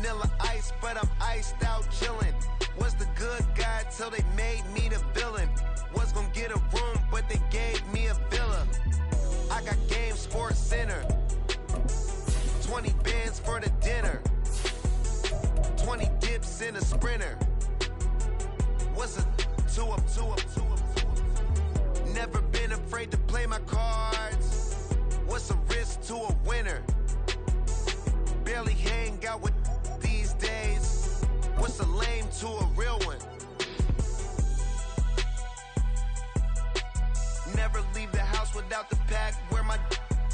vanilla ice, but I'm iced out chillin'. Was the good guy till they made me the villain. Was gonna get a room, but they gave me a villa. I got Game Sports Center. 20 bands for the dinner. 20 dips in a sprinter. What's a two up? Never been afraid to play my cards. What's a risk to a winner? Barely hang out with these days. What's a lame to a real one? Never leave the house without the pack. Where my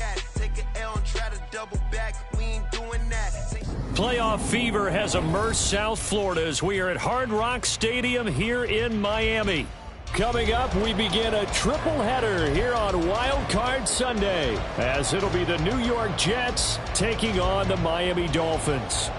at? Take an L and try to double back. We ain't doing that. Playoff fever has immersed South Florida as we are at Hard Rock Stadium here in Miami. Coming up, we begin a triple header here on Wild Card Sunday, as it'll be the New York Jets taking on the Miami Dolphins.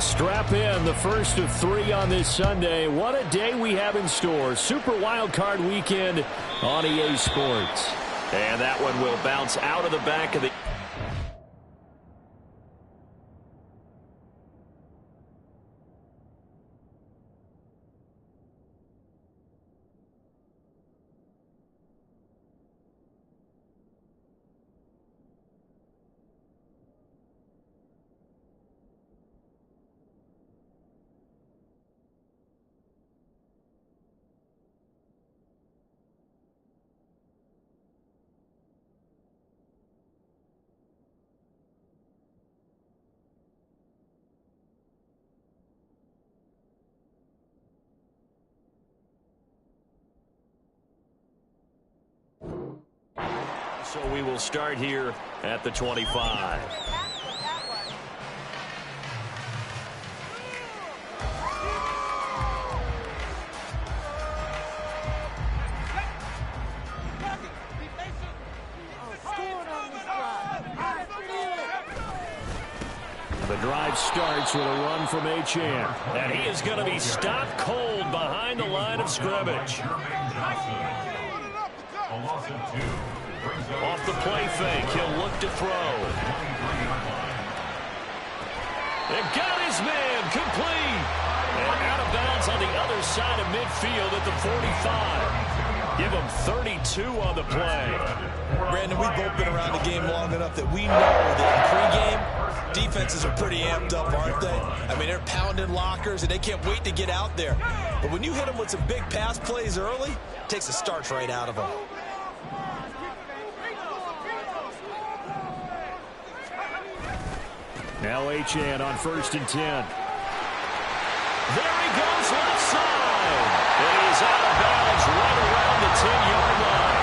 Strap in, the first of 3 on this Sunday. What a day we have in store. Super Wild Card Weekend on EA Sports. And that one will bounce out of the back of the... So we will start here at the 25. The drive starts with a run from Achane. And he is going to be stopped cold behind the line of scrimmage. Off the play fake, he'll look to throw. And got his man, complete. And out of bounds on the other side of midfield at the 45. Give him 32 on the play. Brandon, we've both been around the game long enough that we know that in pregame, defenses are pretty amped up, aren't they? I mean, they're pounding lockers, and they can't wait to get out there. But when you hit them with some big pass plays early, it takes the starch right out of them. Now Achane on 1st and 10. There he goes, left side. And he's out of bounds right around the 10-yard line.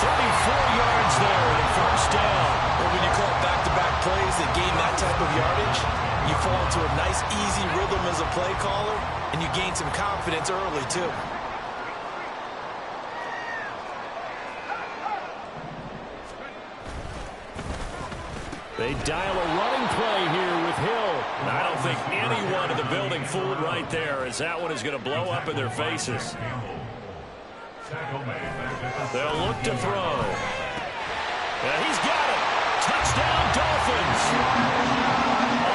34 yards there and 1st down. Well, when you call back-to-back plays that gain that type of yardage, you fall into a nice, easy rhythm as a play caller, and you gain some confidence early, too. They dial a running play here with Hill. I don't think anyone in the building fooled right there, as that one is going to blow up in their faces. They'll look to throw. And he's got it. Touchdown, Dolphins.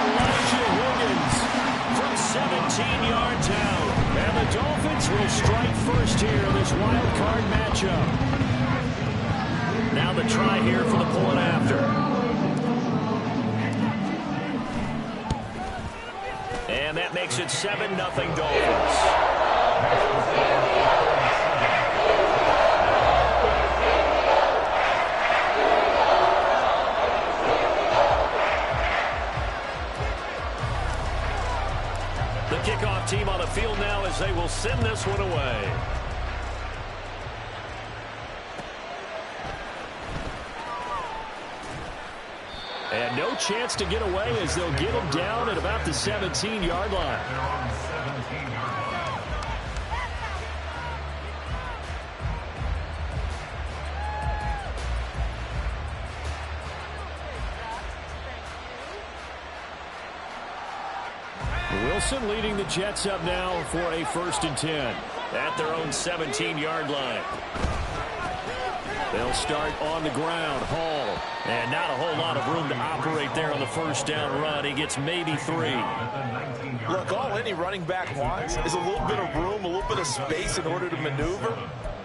Elijah Williams from 17 yards out. And the Dolphins will strike first here in this wild card matchup. Now the try here for the point after. And that makes it 7-0 Dolphins. The kickoff team on the field now as they will send this one away. And no chance to get away as they'll get him down at about the 17-yard line. Wilson leading the Jets up now for a 1st and 10 at their own 17-yard line. They'll start on the ground. Hall. And not a whole lot of room to operate there on the 1st down run. He gets maybe 3. Look, all any running back wants is a little bit of room, a little bit of space in order to maneuver.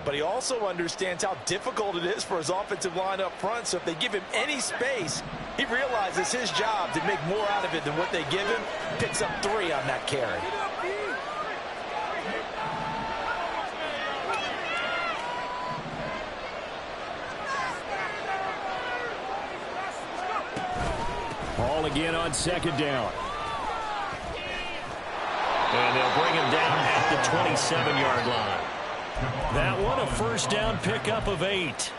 But he also understands how difficult it is for his offensive line up front. So if they give him any space, he realizes his job to make more out of it than what they give him. Picks up 3 on that carry. Hall again on 2nd down. And they'll bring him down at the 27-yard line. That one a 1st down pickup of 8.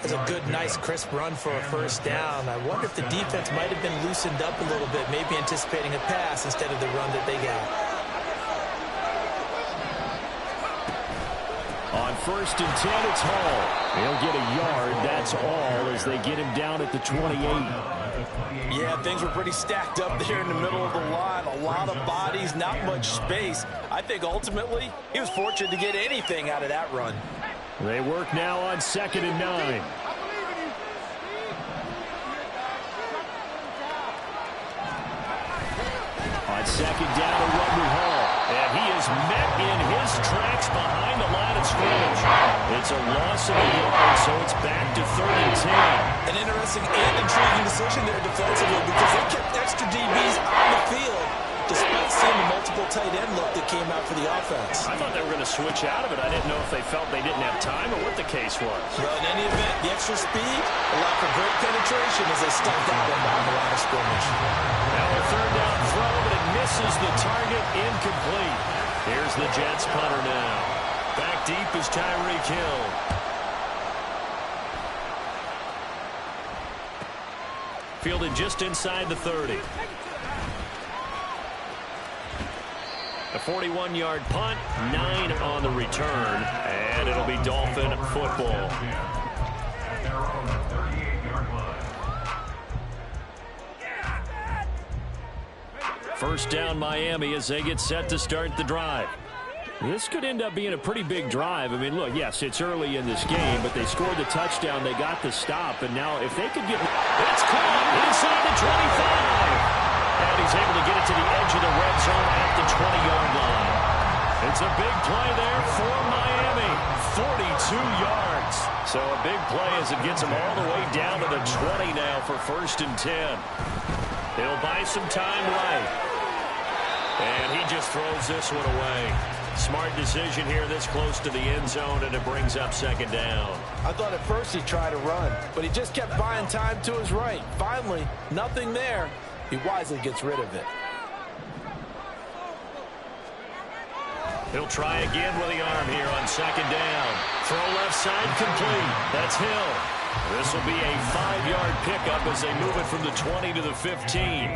It's a good, nice, crisp run for a 1st down. I wonder if the defense might have been loosened up a little bit, maybe anticipating a pass instead of the run that they got. On 1st and 10, it's Hall. He'll get a yard, that's all, as they get him down at the 28. Yeah, things were pretty stacked up there in the middle of the line. A lot of bodies, not much space. I think ultimately he was fortunate to get anything out of that run. They work now on 2nd and 9. On 2nd down, a run with Hall. And he is met in his tracks behind the line of scrimmage. It's a loss of a yard, so it's back to 3rd and 10. An interesting and intriguing decision there defensively because they kept extra DBs on the field despite seeing the multiple tight end look that came out for the offense. I thought they were going to switch out of it. I didn't know if they felt they didn't have time or what the case was. Well, in any event, the extra speed allowed for great penetration as they stepped out and behind the line of scrimmage. Now a 3rd down throw, but it misses the target, incomplete. Here's the Jets punter now. Back deep is Tyreek Hill. Fielded just inside the 30. A 41-yard punt, 9 on the return, and it'll be Dolphin football. First down Miami as they get set to start the drive. This could end up being a pretty big drive. I mean, look, yes, it's early in this game, but they scored the touchdown, they got the stop, and now if they could get... It's caught inside the 25! And he's able to get it to the edge of the red zone at the 20-yard line. It's a big play there for Miami. 42 yards. So a big play as it gets him all the way down to the 20 now for 1st and 10. He'll buy some time right. And he just throws this one away. Smart decision here this close to the end zone, and it brings up 2nd down. I thought at first he'd try to run, but he just kept buying time to his right. Finally, nothing there. He wisely gets rid of it. He'll try again with the arm here on 2nd down. Throw left side complete. That's Hill. This will be a 5-yard pickup as they move it from the 20 to the 15.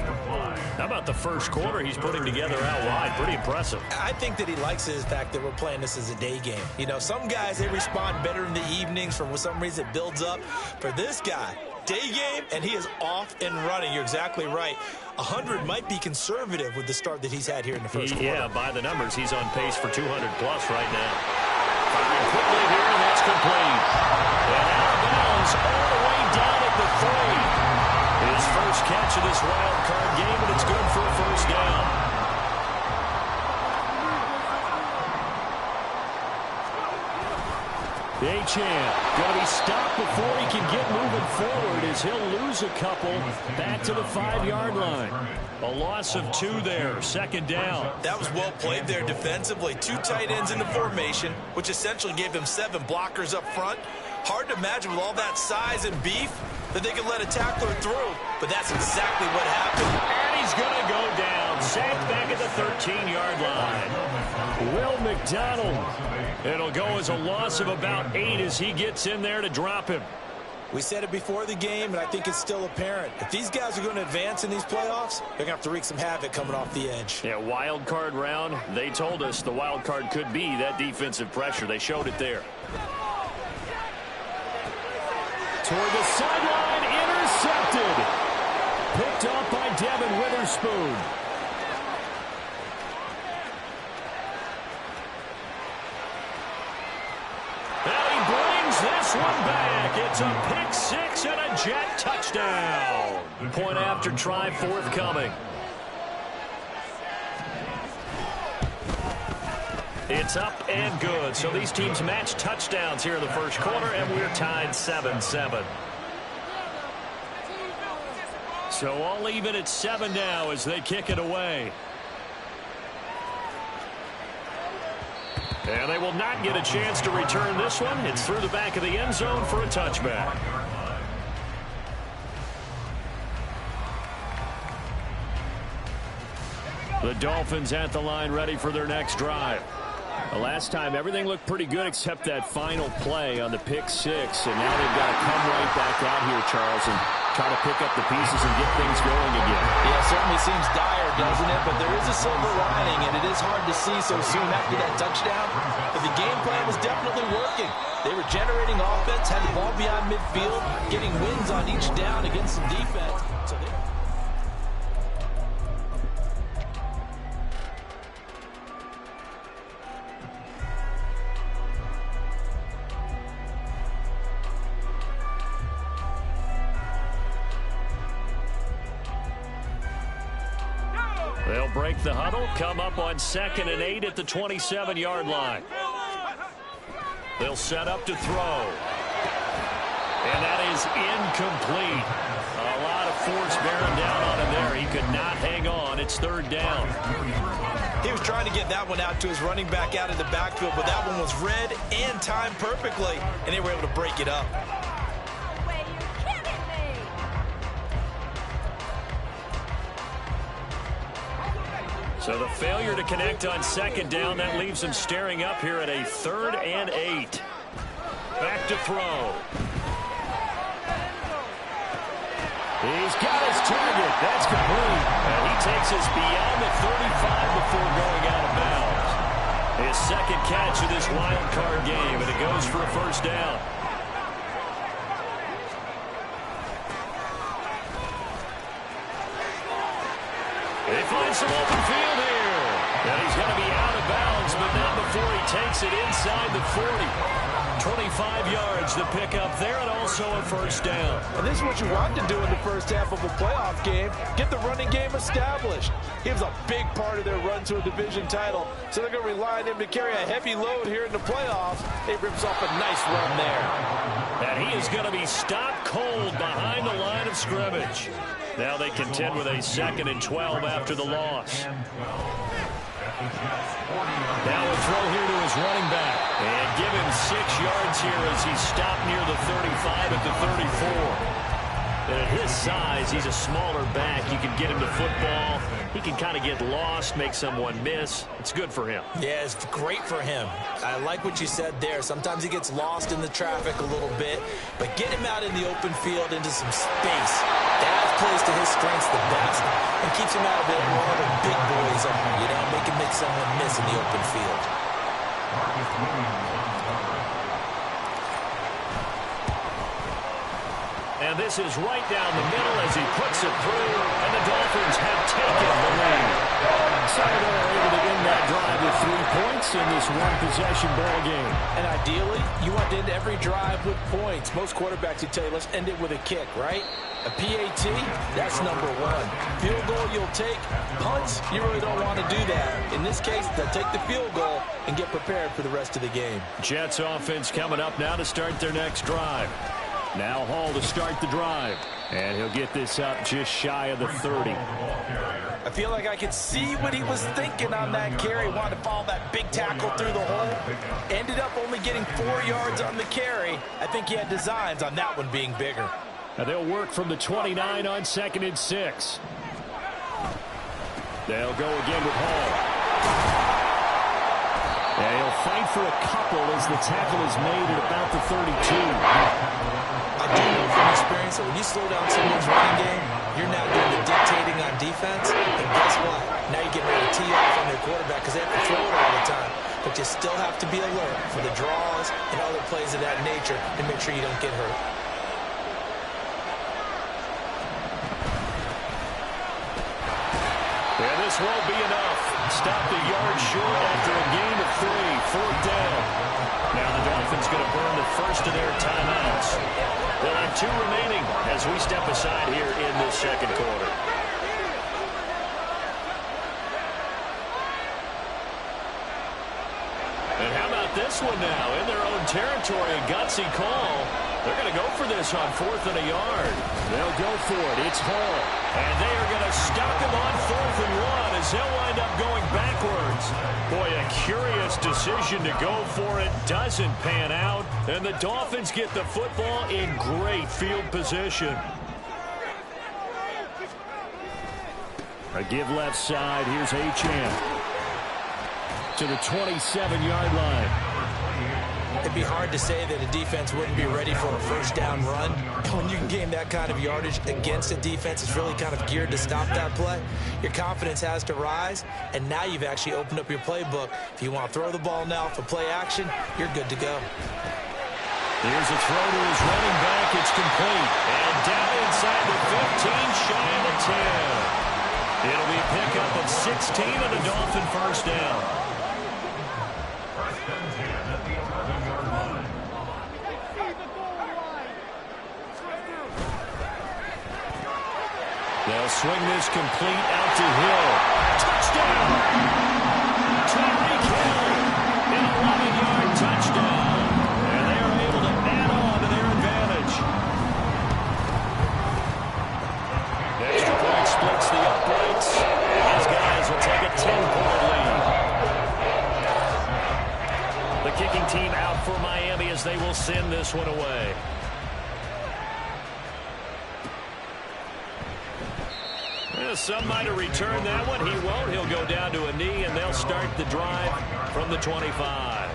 How about the first quarter he's putting together out wide? Pretty impressive. I think that he likes the fact that we're playing this as a day game. You know, some guys, they respond better in the evenings. For some reason, it builds up. For this guy, day game, and he is off and running. You're exactly right. 100 might be conservative with the start that he's had here in the first quarter. Yeah, by the numbers, he's on pace for 200-plus right now. Firing quickly here, and that's complete. And out of bounds all the way down at the 3. His first catch of this wild card game, and it's good for a 1st down. Achane going to be stopped before he can get moving forward as he'll lose a couple back to the 5-yard line. A loss of 2 there, 2nd down. That was well played there defensively. 2 tight ends in the formation, which essentially gave them 7 blockers up front. Hard to imagine with all that size and beef that they could let a tackler through, but that's exactly what happened. And he's going to go down, sacked back at the 13-yard line. Will McDonald. It'll go as a loss of about 8 as he gets in there to drop him. We said it before the game, and I think it's still apparent. If these guys are going to advance in these playoffs, they're going to have to wreak some havoc coming off the edge. Yeah, wild card round. They told us the wild card could be that defensive pressure. They showed it there. Toward the sideline, intercepted. Picked off by Devin Witherspoon. this one back. It's a pick six and a Jet touchdown. Point after try forthcoming. It's up and good. So these teams match touchdowns here in the first quarter, and we're tied 7-7. So all even at 7 now as they kick it away. And they will not get a chance to return this one. It's through the back of the end zone for a touchback. The Dolphins at the line ready for their next drive. The last time everything looked pretty good except that final play on the pick six. And now they've got to come right back out here, Charles, and try to pick up the pieces and get things going again. Yeah, it certainly seems dire, doesn't it? But there is a silver lining, and it is hard to see so soon after that touchdown. But the game plan was definitely working. They were generating offense, had the ball beyond midfield, getting wins on each down against some defense. So they'll break the huddle, come up on 2nd and 8 at the 27-yard line. They'll set up to throw. And that is incomplete. A lot of force bearing down on him there. He could not hang on. It's 3rd down. he was trying to get that one out to his running back out of the backfield, but that one was read and timed perfectly, and they were able to break it up. So the failure to connect on 2nd down, that leaves him staring up here at a 3rd and 8. Back to throw. He's got his target. That's complete. And he takes us beyond the 35 before going out of bounds. His 2nd catch of this wild card game, and it goes for a 1st down. They find some open field here. And he's going to be out of bounds, but not before he takes it inside the 40. 25 yards to pick up there, and also a 1st down. And this is what you want to do in the first half of a playoff game. Get the running game established. He was a big part of their run to a division title, so they're going to rely on him to carry a heavy load here in the playoffs. He rips off a nice run there. And he is going to be stopped cold behind the line of scrimmage. Now they contend with a 2nd and 12 after the loss. Now a throw here to his running back. And give him 6 yards here as he's stopped near the 35 at the 34. And at his size, he's a smaller back. You can get him to football. He can kind of get lost, make someone miss. It's good for him. Yeah, it's great for him. I like what you said there. Sometimes he gets lost in the traffic a little bit, but get him out in the open field into some space. That plays to his strengths the best and keeps him out of it more of the big boys, make him make someone miss in the open field. And this is right down the middle as he puts it through, and the Dolphins have taken the lead. So they're able to end that drive with 3 points in this one-possession ball game. And ideally, you want to end every drive with points. Most quarterbacks would tell you, let's end it with a kick, right? A PAT, that's number 1. Field goal you'll take. Punts, you really don't want to do that. In this case, they'll take the field goal and get prepared for the rest of the game. Jets offense coming up now to start their next drive. Now Hall to start the drive. And he'll get this up just shy of the 30. I feel like I could see what he was thinking on that carry. Wanted to follow that big tackle through the hole. Ended up only getting 4 yards on the carry. I think he had designs on that one being bigger. Now they'll work from the 29 on 2nd and 6. They'll go again with Hall. And he'll fight for a couple as the tackle is made at about the 32. I do know from experience that when you slow down someone's running game, you're now doing the dictating on defense. And guess what? Now you're getting ready to tee off on their quarterback because they have to throw it all the time. But you still have to be alert for the draws and other plays of that nature to make sure you don't get hurt. And this won't be enough. Stopped a yard short after a gain of 3. 4th down. Now the Dolphins going to burn the first of their timeouts. They'll have 2 remaining as we step aside here in this second quarter. And how about this one now? In their own territory, a gutsy call. They're going to go for this on 4th and a yard. They'll go for it. It's Hall. And they are going to stop him on 4th and 1 as they'll wind up going backwards. Boy, a curious decision to go for it. Doesn't pan out. And the Dolphins get the football in great field position. A give left side. Here's Achane to the 27-yard line. It'd be hard to say that a defense wouldn't be ready for a first down run. When you can gain that kind of yardage against a defense that's really kind of geared to stop that play, your confidence has to rise, and now you've actually opened up your playbook. If you want to throw the ball now for play action, you're good to go. Here's a throw to his running back. It's complete. And down inside the 15, shy of the 10. It'll be a pickup of 16 and a Dolphin first down. They'll swing this complete out to Hill. Touchdown! Tyreek Hill, an 11-yard touchdown. And they are able to add on to their advantage. Extra point splits the uprights. And these guys will take a 10-point lead. The kicking team out for Miami as they will send this one away. Some might have returned that one. He won't. He'll go down to a knee, and they'll start the drive from the 25.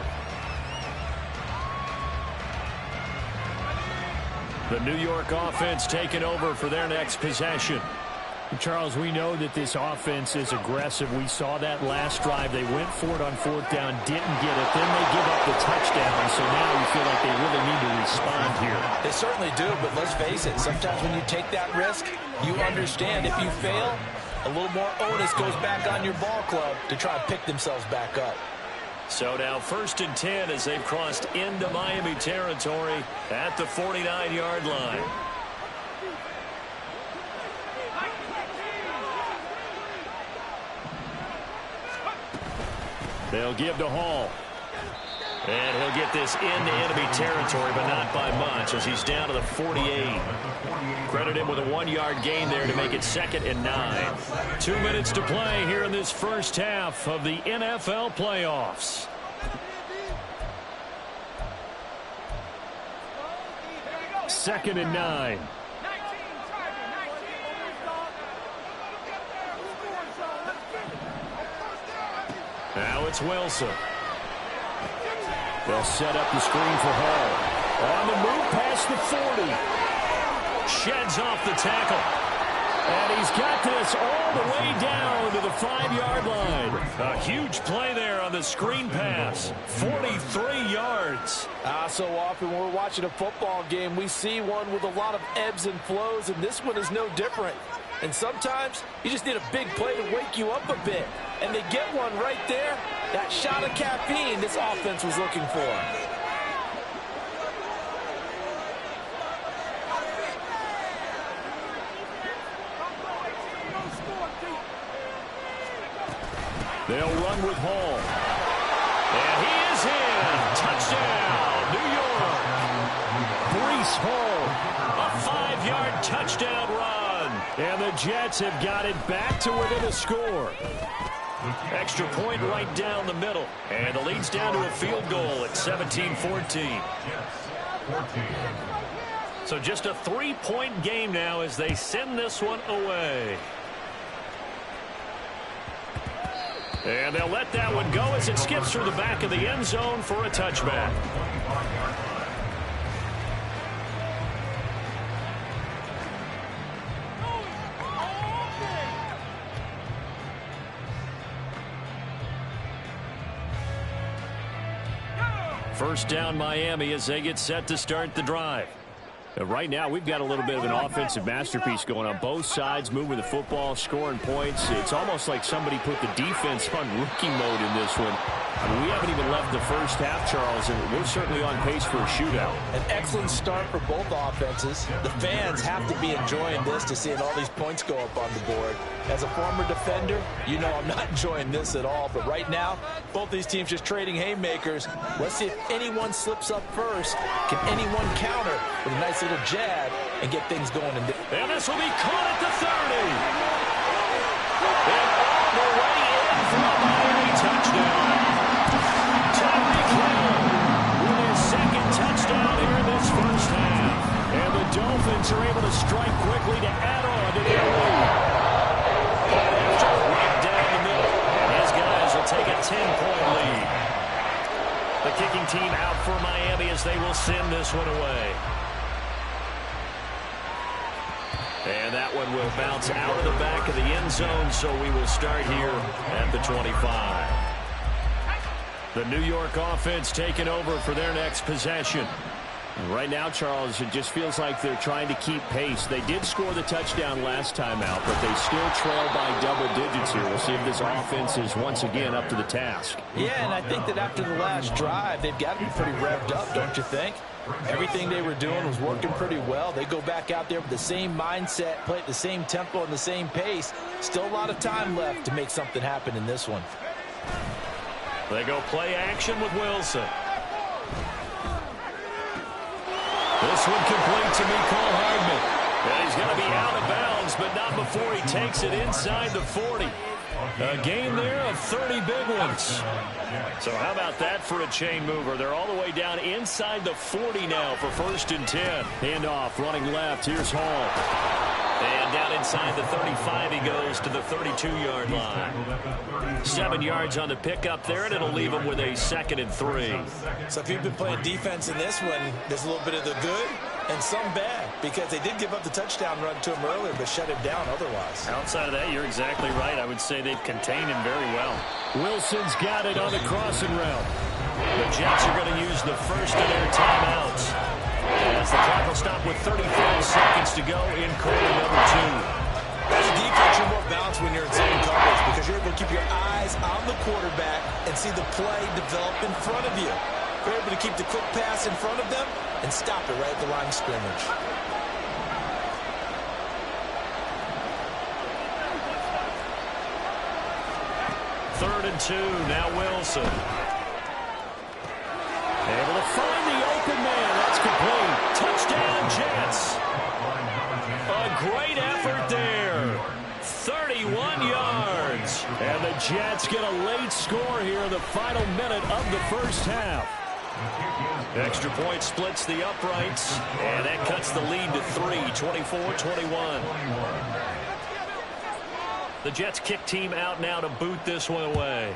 The New York offense taking over for their next possession. Charles, we know that this offense is aggressive. We saw that last drive. They went for it on 4th down, didn't get it. Then they give up the touchdown, so now you feel like they really need to respond here. They certainly do, but let's face it. Sometimes when you take that risk, you understand if you fail, a little more onus goes back on your ball club to try and pick themselves back up. So now 1st and 10 as they've crossed into Miami territory at the 49-yard line. They'll give to Hall. And he'll get this into enemy territory, but not by much as he's down to the 48. Credit him with a 1-yard gain there to make it 2nd and 9. 2 minutes to play here in this first half of the NFL playoffs. Second and 9. Now it's Wilson. They'll set up the screen for Hall. On the move past the 40. Sheds off the tackle. And he's got this all the way down to the 5-yard line. A huge play there on the screen pass. 43 yards. So often when we're watching a football game, we see one with a lot of ebbs and flows, and this one is no different. And sometimes you just need a big play to wake you up a bit. And they get one right there. That shot of caffeine this offense was looking for. They'll run with Hall. And he is in. Touchdown, New York. Breece Hall, a 5-yard touchdown run. And the Jets have got it back to within a score. Extra point right down the middle. And the lead's down to a field goal at 17-14. So just a 3-point game now as they send this one away. And they'll let that one go as it skips through the back of the end zone for a touchback. First down Miami as they get set to start the drive. Right now, we've got a little bit of an offensive masterpiece going on both sides, moving the football, scoring points. It's almost like somebody put the defense on rookie mode in this one. I mean, we haven't even left the first half, Charles, and we're certainly on pace for a shootout. An excellent start for both offenses. The fans have to be enjoying this to seeing all these points go up on the board. As a former defender, you know I'm not enjoying this at all. But right now, both these teams just trading haymakers. Let's see if anyone slips up first. Can anyone counter with a nice little jab and get things going? And this will be caught at the 30. And all the way in for a Miami touchdown. Tyreek Hill with his second touchdown here in this first half. And the Dolphins are able to strike quickly to add on to their lead. And after right down the middle, and his guys will take a 10-point lead. The kicking team out for Miami as they will send this one away. And that one will bounce out of the back of the end zone, so we will start here at the 25. The New York offense taking over for their next possession. Right now, Charles, it just feels like they're trying to keep pace. They did score the touchdown last time out, but they still trail by double digits here. We'll see if this offense is once again up to the task. Yeah, and I think that after the last drive, they've got to be pretty revved up, don't you think? Everything they were doing was working pretty well. They go back out there with the same mindset, play at the same tempo and the same pace. Still a lot of time left to make something happen in this one. They go play action with Wilson. This one complete to Mecole Hardman. And he's going to be out of bounds, but not before he takes it inside the 40. A gain there of 30 big ones. So how about that for a chain mover? They're all the way down inside the 40 now for 1st and 10. Handoff running left. Here's Hall. And down inside the 35 he goes to the 32-yard line. 7 yards on the pickup there, and it'll leave him with a 2nd and 3. So if you've been playing defense in this one, there's a little bit of the good and some bad, because they did give up the touchdown run to him earlier, but shut him down otherwise. Outside of that, you're exactly right. I would say they've contained him very well. Wilson's got it on the crossing route. The Jets are going to use the first of their timeouts, as the clock will stop with 35 seconds to go in quarter number 2. As a defense, you're more balanced when you're in zone coverage because you're able to keep your eyes on the quarterback and see the play develop in front of you. You're able to keep the quick pass in front of them and stop it right at the line of scrimmage. Third and 2, now Wilson. Able to find the open man. That's complete. Touchdown, Jets. A great effort there. 31 yards. And the Jets get a late score here in the final minute of the first half. Extra point splits the uprights, and that cuts the lead to 3, 24-21. The Jets kick team out now to boot this one away.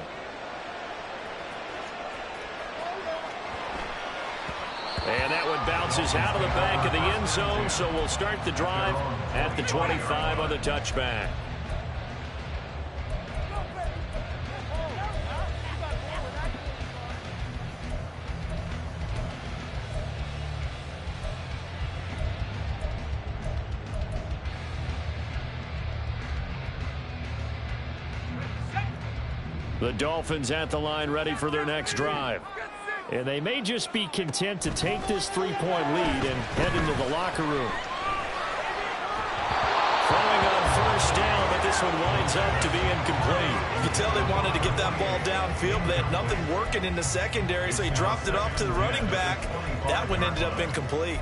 And that one bounces out of the back of the end zone, so we'll start the drive at the 25 on the touchback. The Dolphins at the line ready for their next drive. And they may just be content to take this 3-point lead and head into the locker room. Throwing on first down, but this one winds up to be incomplete. You can tell they wanted to get that ball downfield. They had nothing working in the secondary, so he dropped it off to the running back. That one ended up incomplete.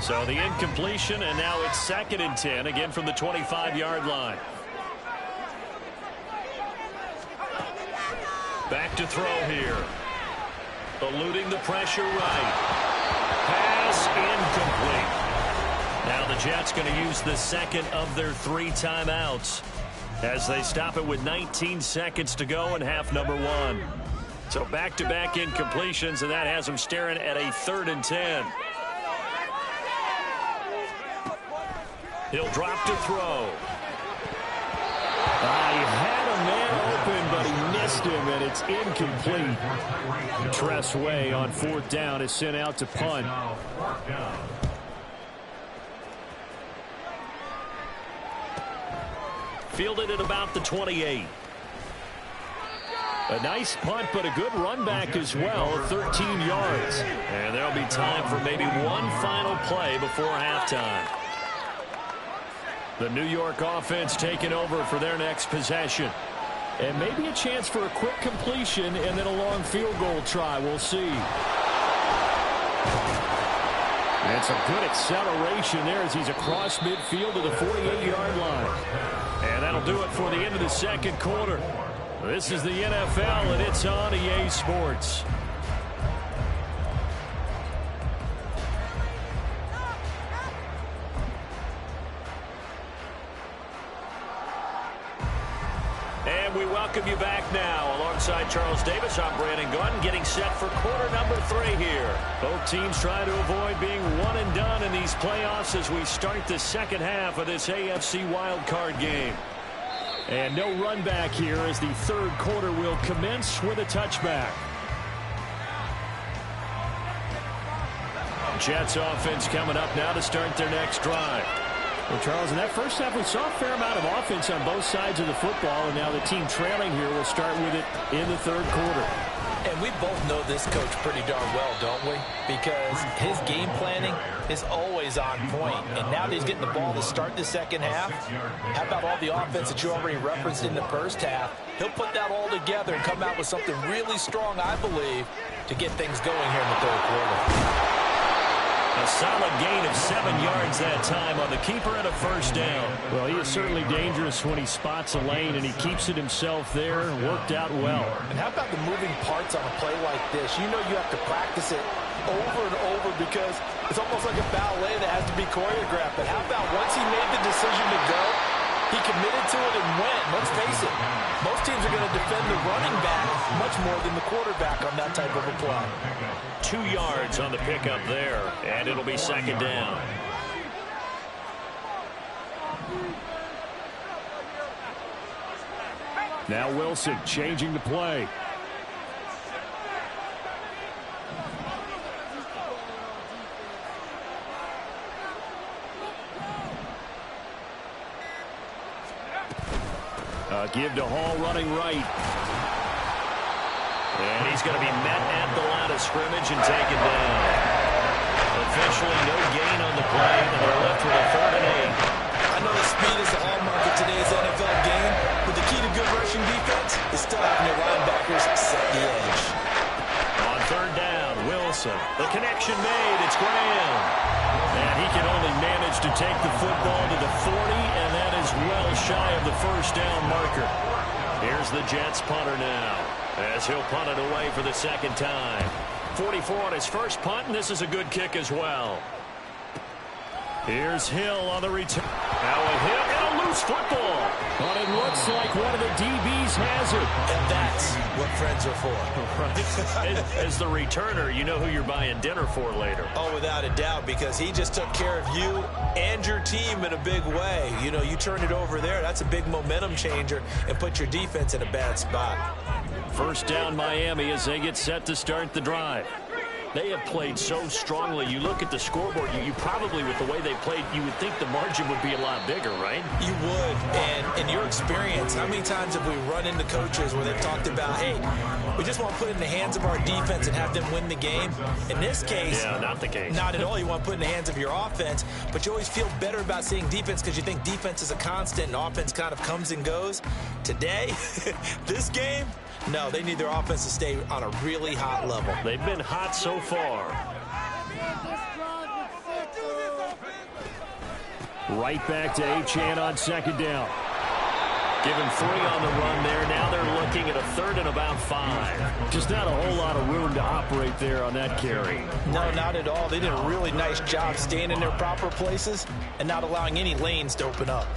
So the incompletion, and now it's 2nd and 10, again from the 25-yard line. Back to throw here. Eluding the pressure right. Pass incomplete. Now the Jets going to use the 2nd of their 3 timeouts as they stop it with 19 seconds to go in half number 1. So back-to-back incompletions, and that has them staring at a 3rd and 10. He'll drop to throw. He had a man open, but he missed missed him, and it's incomplete. Tress Way on 4th down is sent out to punt. Fielded at about the 28. A nice punt, but a good run back as well, 13 yards. And there'll be time for maybe one final play before halftime. The New York offense taking over for their next possession. And maybe a chance for a quick completion and then a long field goal try. We'll see. And some good acceleration there as he's across midfield to the 48-yard line. And that'll do it for the end of the second quarter. This is the NFL, and it's on EA Sports. And we welcome you back now. Alongside Charles Davis, I'm Brandon Gunn, getting set for quarter number 3 here. Both teams trying to avoid being one and done in these playoffs as we start the second half of this AFC wildcard game. And no run back here as the third quarter will commence with a touchback. Jets offense coming up now to start their next drive. Well, Charles, in that first half, we saw a fair amount of offense on both sides of the football, and now the team trailing here will start with it in the third quarter. And we both know this coach pretty darn well, don't we? Because his game planning is always on point. And now that he's getting the ball to start the second half, how about all the offense that you already referenced in the first half? He'll put that all together and come out with something really strong, I believe, to get things going here in the third quarter. A solid gain of 7 yards that time on the keeper and a first down. Well, he is certainly dangerous when he spots a lane, and he keeps it himself there. Worked out well. And how about the moving parts on a play like this? You know you have to practice it over and over because it's almost like a ballet that has to be choreographed. But how about once he made the decision to go, he committed to it and went. Let's face it, most teams are going to defend the running back much more than the quarterback on that type of a play. 2 yards on the pickup there, and it'll be second down. Now Wilson changing the play. Give to Hall running right. And he's going to be met at the line of scrimmage and taken down. Officially no gain on the play, and they're left with a 3rd and 8. I know the speed is the hallmark of today's NFL game, but the key to good rushing defense is still having your linebackers set the edge. On 3rd down, Wilson. The connection made. It's Graham. And he can only manage to take the football to the 40, and that is well shy of the first down marker. Here's the Jets punter now, as he'll punt it away for the second time. 44 on his first punt, and this is a good kick as well. Here's Hill on the return. Now a hit and a loose football. But it looks like one of the DBs has it. And that's what friends are for. Right. As the returner, you know who you're buying dinner for later. Oh, without a doubt, because he just took care of you and your team in a big way. You know, you turn it over there, that's a big momentum changer and put your defense in a bad spot. First down Miami as they get set to start the drive. They have played so strongly. You look at the scoreboard, you probably, with the way they played, you would think the margin would be a lot bigger, right? You would. And in your experience, how many times have we run into coaches where they've talked about, hey, we just want to put it in the hands of our defense and have them win the game? In this case, yeah, not the case. Not at all. You want to put it in the hands of your offense, but you always feel better about seeing defense because you think defense is a constant and offense kind of comes and goes. Today, this game, no, they need their offense to stay on a really hot level. They've been hot so far. Right back to Achane on second down. Give him 3 on the run there. Now they're looking at a 3rd and about 5. Just not a whole lot of room to operate there on that carry. No, not at all. They did a really nice job staying in their proper places and not allowing any lanes to open up.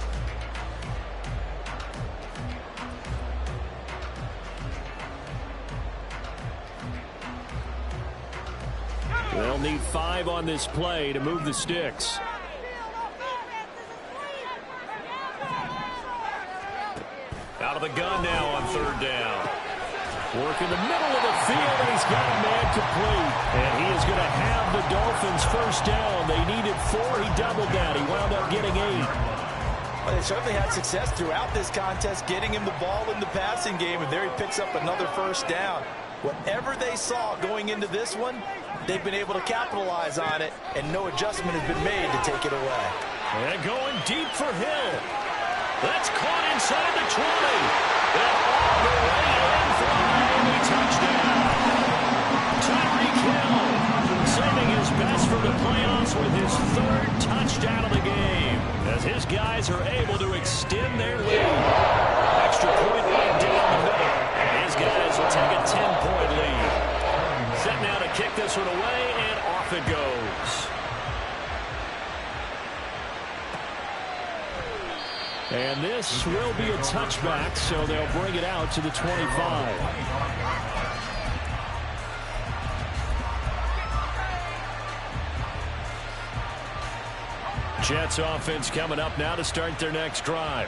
They'll need 5 on this play to move the sticks. Out of the gun now on 3rd down. Working the middle of the field, and he's got a man complete. And he is going to have the Dolphins first down. They needed 4. He doubled that. He wound up getting 8. Well, they certainly had success throughout this contest, getting him the ball in the passing game, and there he picks up another first down. Whatever they saw going into this one, they've been able to capitalize on it, and no adjustment has been made to take it away. And going deep for Hill. That's caught inside the 20. And all the way in for a Miami touchdown. Tyreek Hill saving his best for the playoffs with his 3rd touchdown of the game, as his guys are able to extend their lead. Extra point right down the middle. His guys will take a 10-point lead. Set now to kick this one away, and off it goes. And this will be a touchback, so they'll bring it out to the 25. Jets offense coming up now to start their next drive.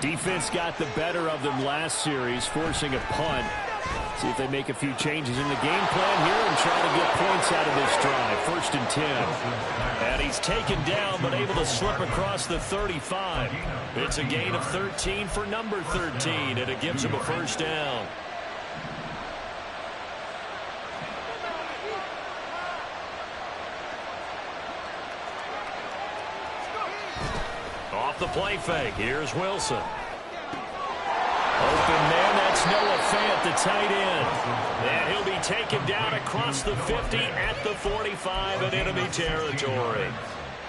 Defense got the better of them last series, forcing a punt. See if they make a few changes in the game plan here and try to get points out of this drive. 1st and 10. And he's taken down but able to slip across the 35. It's a gain of 13 for number 13, and it gives him a first down. Off the play fake. Here's Wilson. Open man, that's Noah Fant, the tight end. And he'll be taken down across the 50 at the 45 in enemy territory.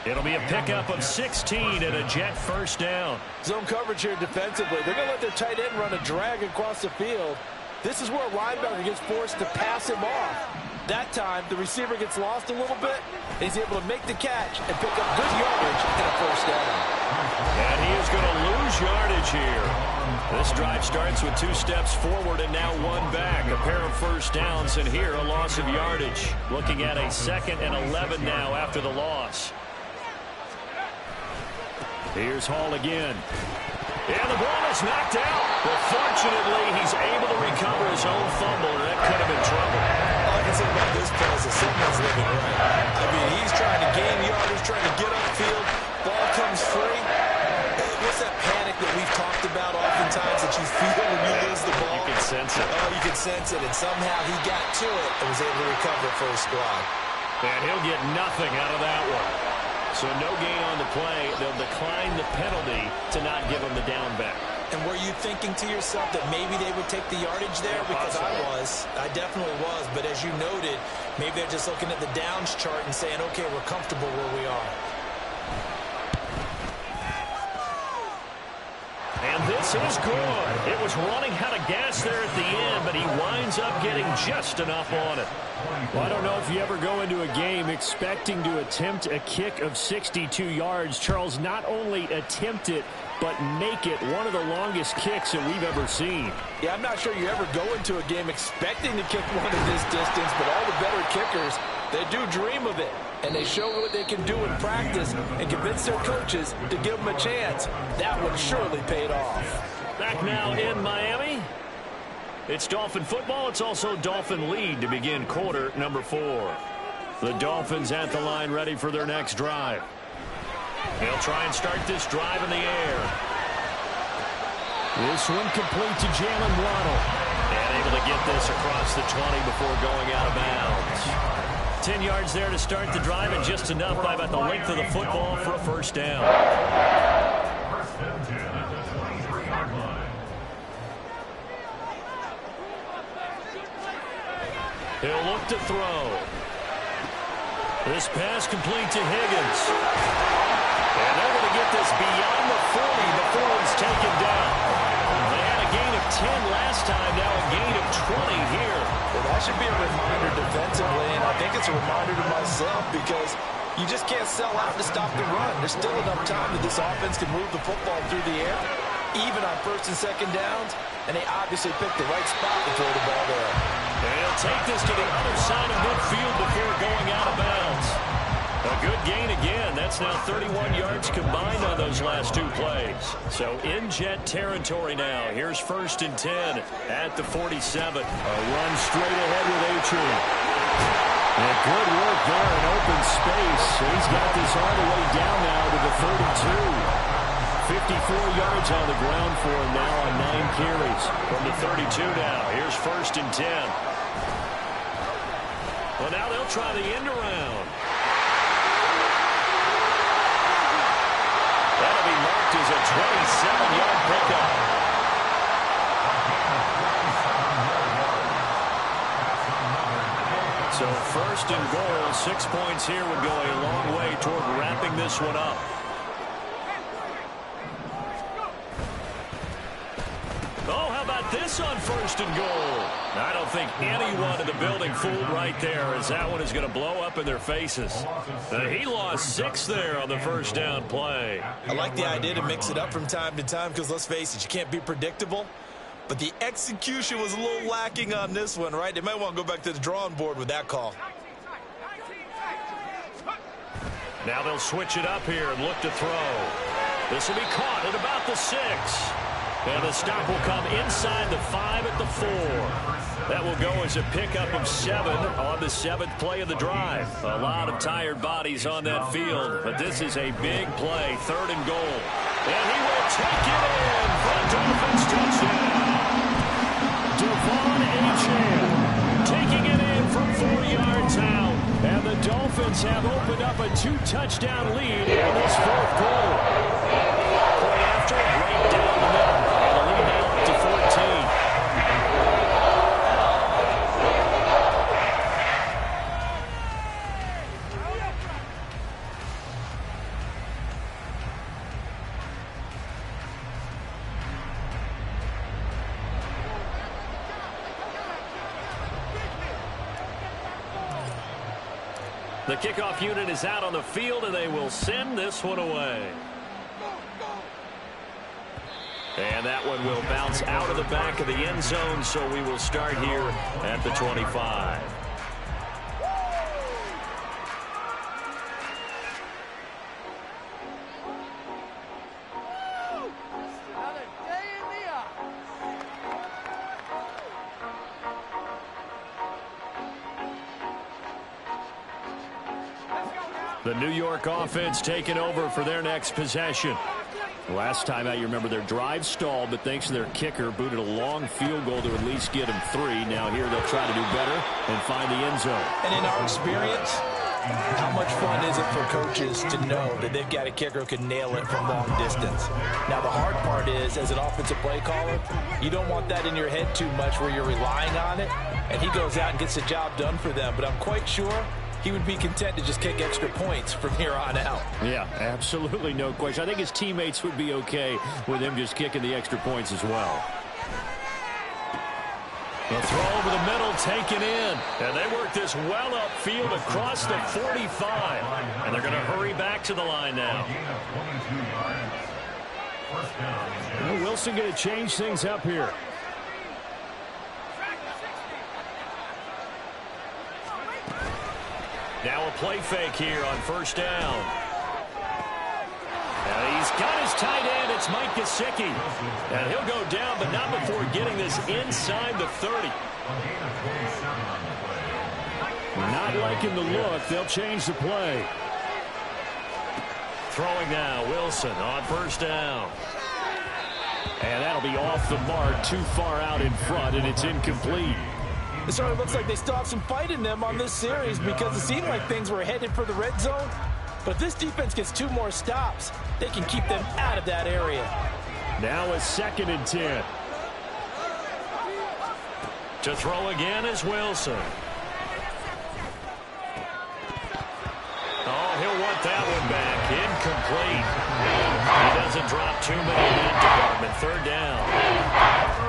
It'll be a pickup of 16 and a Jet first down. Zone coverage here defensively. They're going to let their tight end run a drag across the field. This is where a linebacker gets forced to pass him off. That time, the receiver gets lost a little bit. He's able to make the catch and pick up good yardage and a first down. And he is going to lose yardage here. This drive starts with 2 steps forward and now 1 back. A pair of first downs, and here a loss of yardage. Looking at a 2nd and 11 now after the loss. Here's Hall again. And the ball is knocked out. But fortunately, he's able to recover his own fumble, or that could have been trouble. All I can say about this play is that someone's living right. I mean, he's trying to gain yardage, trying to get upfield. Ball comes free. What's that panic that we've talked about oftentimes that you feel when you lose the ball? You can sense it. Oh, you can sense it. And somehow he got to it and was able to recover for his squad. And he'll get nothing out of that one. So no gain on the play. They'll decline the penalty to not give him the down back. And were you thinking to yourself that maybe they would take the yardage there? Because I was. I definitely was. But as you noted, maybe they're just looking at the downs chart and saying, okay, we're comfortable where we are. And this is good. It was running out of gas there at the end, but he winds up getting just enough on it. Well, I don't know if you ever go into a game expecting to attempt a kick of 62 yards. Charles, not only attempt it, but make it one of the longest kicks that we've ever seen. Yeah, I'm not sure you ever go into a game expecting to kick one of this distance, but all the better kickers, they do dream of it. And they show what they can do in practice and convince their coaches to give them a chance. That one surely paid off. Back now in Miami. It's Dolphin football. It's also Dolphin lead to begin quarter number 4. The Dolphins at the line ready for their next drive. They'll try and start this drive in the air. This one complete to Jalen Waddle. And able to get this across the 20 before going out of bounds. 10 yards there to start the drive, and just enough by about the length of the football for a first down. He'll look to throw. This pass complete to Higgins. And they're going to get this beyond the 40 before it's taken down. They had a gain of 10 last time, now a gain of 20 here. Well, that should be a reminder defensively, and I think it's a reminder to myself because you just can't sell out to stop the run. There's still enough time that this offense can move the football through the air, even on 1st and 2nd downs, and they obviously picked the right spot to throw the ball there. And he'll take this to the other side of midfield before going out of bounds. A good gain again. That's That's now 31 yards combined on those last 2 plays. So in Jet territory now. Here's 1st and 10 at the 47. A run straight ahead with Achane. And good work there in open space. He's got this all the way down now to the 32. 54 yards on the ground for him now on 9 carries. From the 32 now. Here's 1st and 10. Well, now they'll try the end around. That'll be marked as a 27-yard pickup. So 1st and goal, 6 points here would go a long way toward wrapping this one up. Oh, how about this on 1st and goal? I don't think anyone in the building fooled right there, as that one is going to blow up in their faces. He lost 6 there on the 1st down play. I like the idea to mix it up from time to time because, let's face it, you can't be predictable. But the execution was a little lacking on this one, right? They might want to go back to the drawing board with that call. Now they'll switch it up here and look to throw. This will be caught at about the 6. And the stop will come inside the 5 at the 4. That will go as a pickup of 7 on the 7th play of the drive. A lot of tired bodies on that field, but this is a big play, 3rd and goal. And he will take it in for a Dolphins touchdown. Devon Achane taking it in from 4 yards out. And the Dolphins have opened up a 2-touchdown lead in this 4th quarter. Point after, right down the middle. And the lead now up to 14. The kickoff unit is out on the field, and they will send this one away. And that one will bounce out of the back of the end zone, so we will start here at the 25. The New York offense taking over for their next possession. Last time out, you remember their drive stalled, but thanks to their kicker, booted a long field goal to at least get them 3. Now here they'll try to do better and find the end zone. And in our experience, how much fun is it for coaches to know that they've got a kicker who can nail it from long distance? Now, the hard part is, as an offensive play caller, you don't want that in your head too much where you're relying on it, and he goes out and gets the job done for them. But I'm quite sure he would be content to just kick extra points from here on out. Yeah, absolutely no question. I think his teammates would be okay with him just kicking the extra points as well. The throw over the middle taken in. And they work this well upfield across the 45. And they're going to hurry back to the line now. Well, Wilson going to change things up here. Now a play fake here on 1st down. And he's got his tight end. It's Mike Gesicki. And he'll go down, but not before getting this inside the 30. Not liking the look. They'll change the play. Throwing now, Wilson on 1st down. And that'll be off the mark, too far out in front, and it's incomplete. It certainly looks like they still have some fight in them on this series because it seemed like things were headed for the red zone. But if this defense gets 2 more stops, they can keep them out of that area. Now a 2nd and 10. To throw again is Wilson. Oh, he'll want that one back. Incomplete. He doesn't drop too many in that department. 3rd down.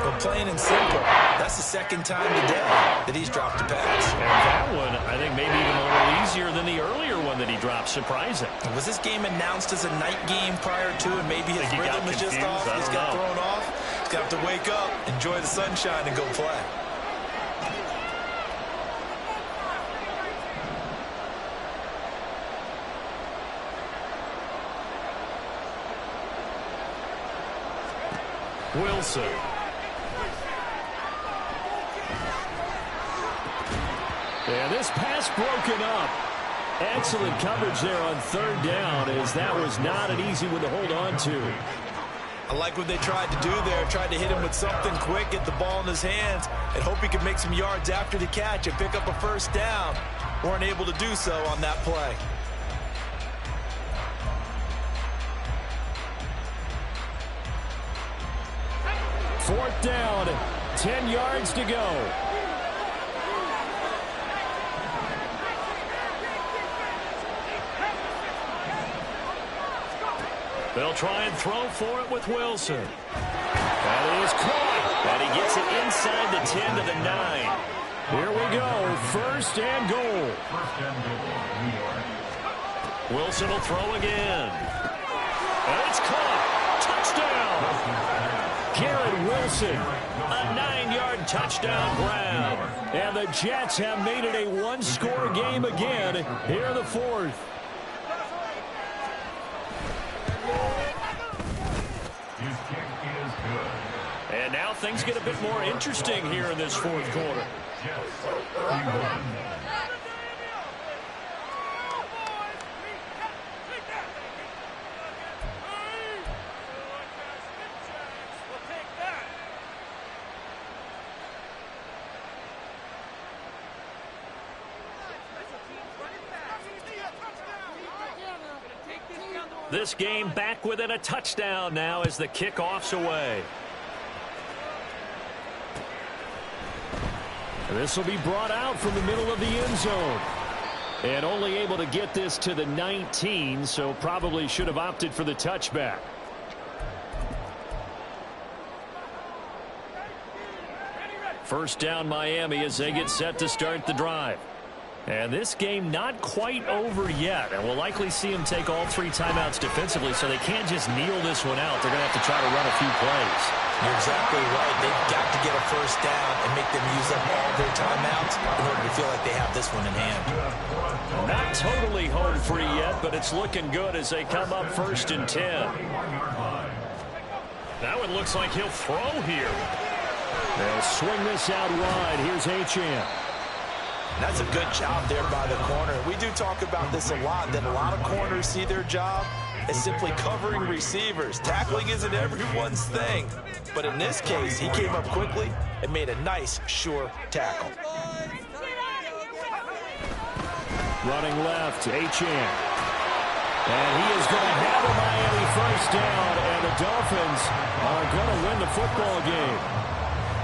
But plain and simple, that's the 2nd time today that he's dropped a pass. And that one, I think, maybe even a little easier than the earlier one that he dropped. Surprising. Was this game announced as a night game prior to, and maybe his rhythm is just off? He's got thrown off. He's got to wake up, enjoy the sunshine, and go play. Wilson. And this pass broken up. Excellent coverage there on third down, as that was not an easy one to hold on to. I like what they tried to do there. Tried to hit him with something quick, get the ball in his hands, and hope he could make some yards after the catch and pick up a first down. Weren't able to do so on that play. Fourth down, 10 yards to go. They'll try and throw for it with Wilson. That is caught. And he gets it inside the 10 to the 9. Here we go. First and goal. Wilson will throw again. And it's caught. Touchdown. Garrett Wilson. A 9-yard touchdown grab. And the Jets have made it a one-score game again here in the fourth. And now things get a bit more interesting here in this fourth quarter. This game back within a touchdown now as the kickoff's away. This will be brought out from the middle of the end zone. And only able to get this to the 19, so probably should have opted for the touchback. First down Miami as they get set to start the drive. And this game not quite over yet. And we'll likely see them take all 3 timeouts defensively, so they can't just kneel this one out. They're going to have to try to run a few plays. You're exactly right. They've got to get a first down and make them use up all their timeouts in order to feel like they have this one in hand. Not totally home free yet, but it's looking good as they come up first and 10. That one looks like he'll throw here. They'll swing this out wide. Here's Achane. That's a good job there by the corner. We do talk about this a lot, that a lot of corners see their job as simply covering receivers. Tackling isn't everyone's thing. But in this case, he came up quickly and made a nice, sure tackle. Running left, Achane. And he is going to have a Miami first down, and the Dolphins are going to win the football game.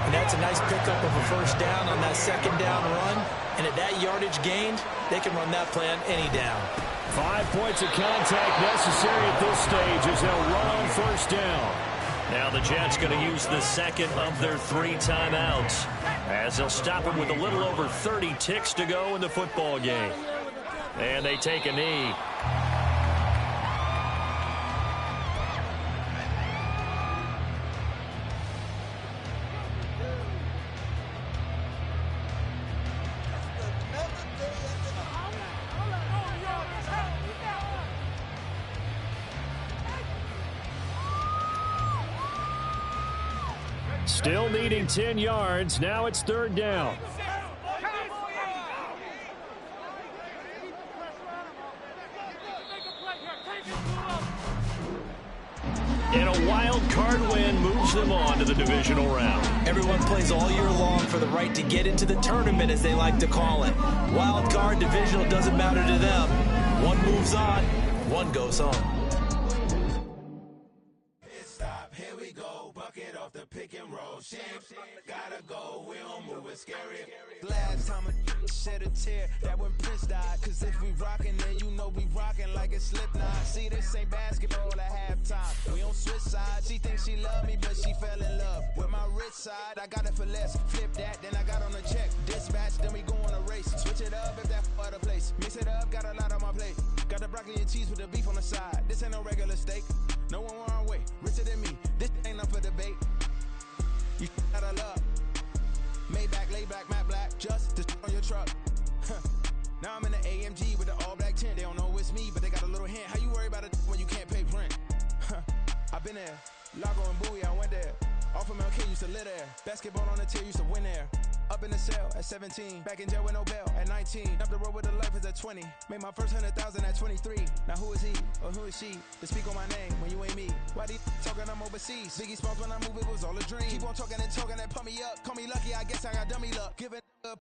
And that's a nice pickup of a first down on that second down run. And at that yardage gained, they can run that play on any down. 5 points of contact necessary at this stage as they'll run on first down. Now the Jets going to use the second of their 3 timeouts as they'll stop it with a little over 30 ticks to go in the football game. And they take a knee. Still needing 10 yards. Now it's third down. And a wild card win moves them on to the divisional round. Everyone plays all year long for the right to get into the tournament, as they like to call it. Wild card, divisional, doesn't matter to them. One moves on, one goes home. Here we go, bucket off the pick and roll. Gotta go, we don't move it scary. Last time a shed a tear, that when Prince died. Cause if we rockin', then you know we rockin' like it's Slipknot. See, this ain't basketball at halftime. We on switch sides. She thinks she love me, but she fell in love with my rich side. I got it for less. Flip that, then I got on a check. Dispatch, then we go on a race. Switch it up if that other place. Mix it up, got a lot on my plate. Got the broccoli and cheese with the beef on the side. This ain't no regular steak. No one wrong way, richer than me. This ain't up for debate. You out of luck. Maybach, lay back, matte black, just to on your truck. Now I'm in the AMG with the all black tint. They don't know it's me, but they got a little hint. How you worry about it when you can't pay rent? I've been there, Lago and Bowie, I went there. Off from LK, used to live there. Basketball on the tier, used to win there. Up in the cell at 17. Back in jail with no bail at 19. Up the road with the life is at 20. Made my first 100,000 at 23. Now who is he or who is she to speak on my name when you ain't me? Why these talking I'm overseas? Biggie Smalls when I move, it was all a dream. Keep on talking and pump me up. Call me lucky, I guess I got dummy luck. Give it